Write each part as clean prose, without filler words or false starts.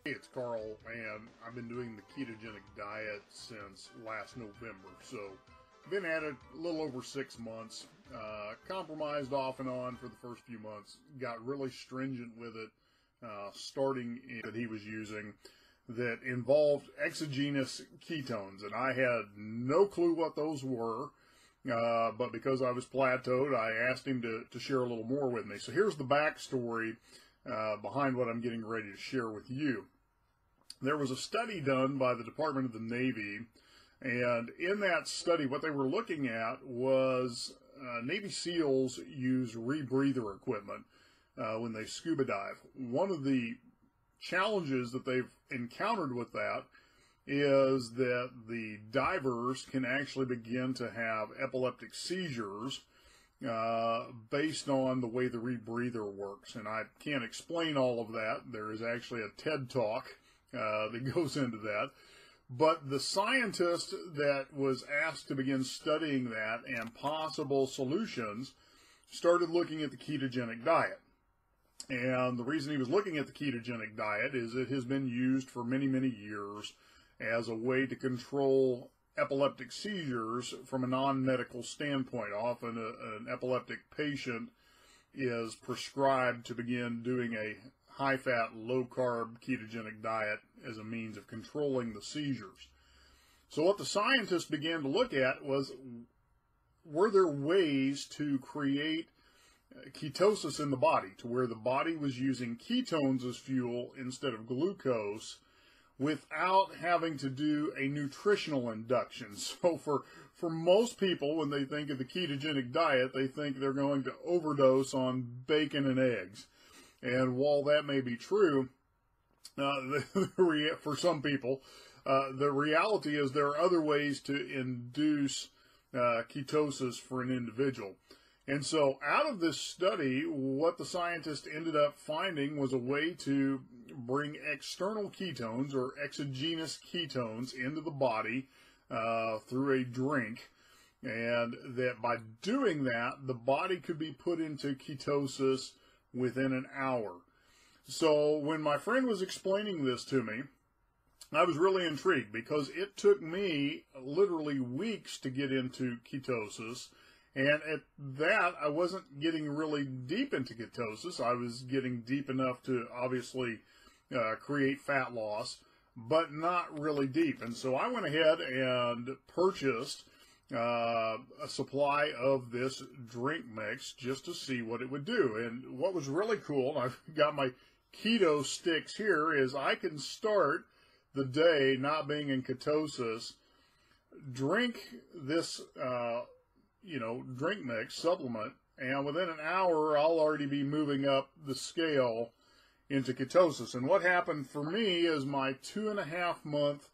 Hey, it's Carl, and I've been doing the ketogenic diet since last November. So, been at it a little over 6 months. Compromised off and on for the first few months. Got really stringent with it, starting in that he was using that involved exogenous ketones, and I had no clue what those were. But because I was plateaued, I asked him to share a little more with me. So here's the backstory behind what I'm getting ready to share with you. There was a study done by the Department of the Navy, and in that study, what they were looking at was Navy SEALs use rebreather equipment when they scuba dive. One of the challenges that they've encountered with that is that the divers can actually begin to have epileptic seizures based on the way the rebreather works. And I can't explain all of that. There is actually a TED Talk that goes into that. But the scientist that was asked to begin studying that and possible solutions started looking at the ketogenic diet. And the reason he was looking at the ketogenic diet is it has been used for many, many years as a way to control epileptic seizures from a non-medical standpoint. Often an epileptic patient is prescribed to begin doing a high-fat, low-carb ketogenic diet as a means of controlling the seizures. So what the scientists began to look at was, were there ways to create ketosis in the body, to where the body was using ketones as fuel instead of glucose, without having to do a nutritional induction. So for most people, when they think of the ketogenic diet, they think they're going to overdose on bacon and eggs. And while that may be true, for some people, the reality is there are other ways to induce ketosis for an individual. And so out of this study, what the scientists ended up finding was a way to bring external ketones or exogenous ketones into the body through a drink. And that by doing that, the body could be put into ketosis within an hour. So when my friend was explaining this to me, I was really intrigued because it took me literally weeks to get into ketosis. And at that, I wasn't getting really deep into ketosis. I was getting deep enough to obviously create fat loss, but not really deep. And so I went ahead and purchased a supply of this drink mix just to see what it would do. And what was really cool, and I've got my keto sticks here, is I can start the day not being in ketosis, drink this drink mix supplement, and within an hour I'll already be moving up the scale into ketosis. And what happened for me is my 2.5 month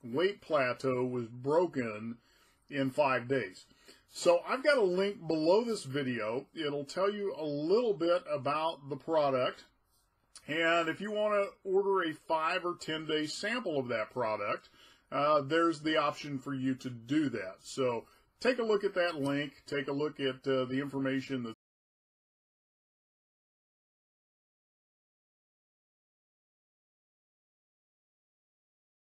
weight plateau was broken in 5 days. So I've got a link below this video. It'll tell you a little bit about the product. And if you want to order a 5 or 10 day sample of that product, there's the option for you to do that. So take a look at that link. Take a look at the information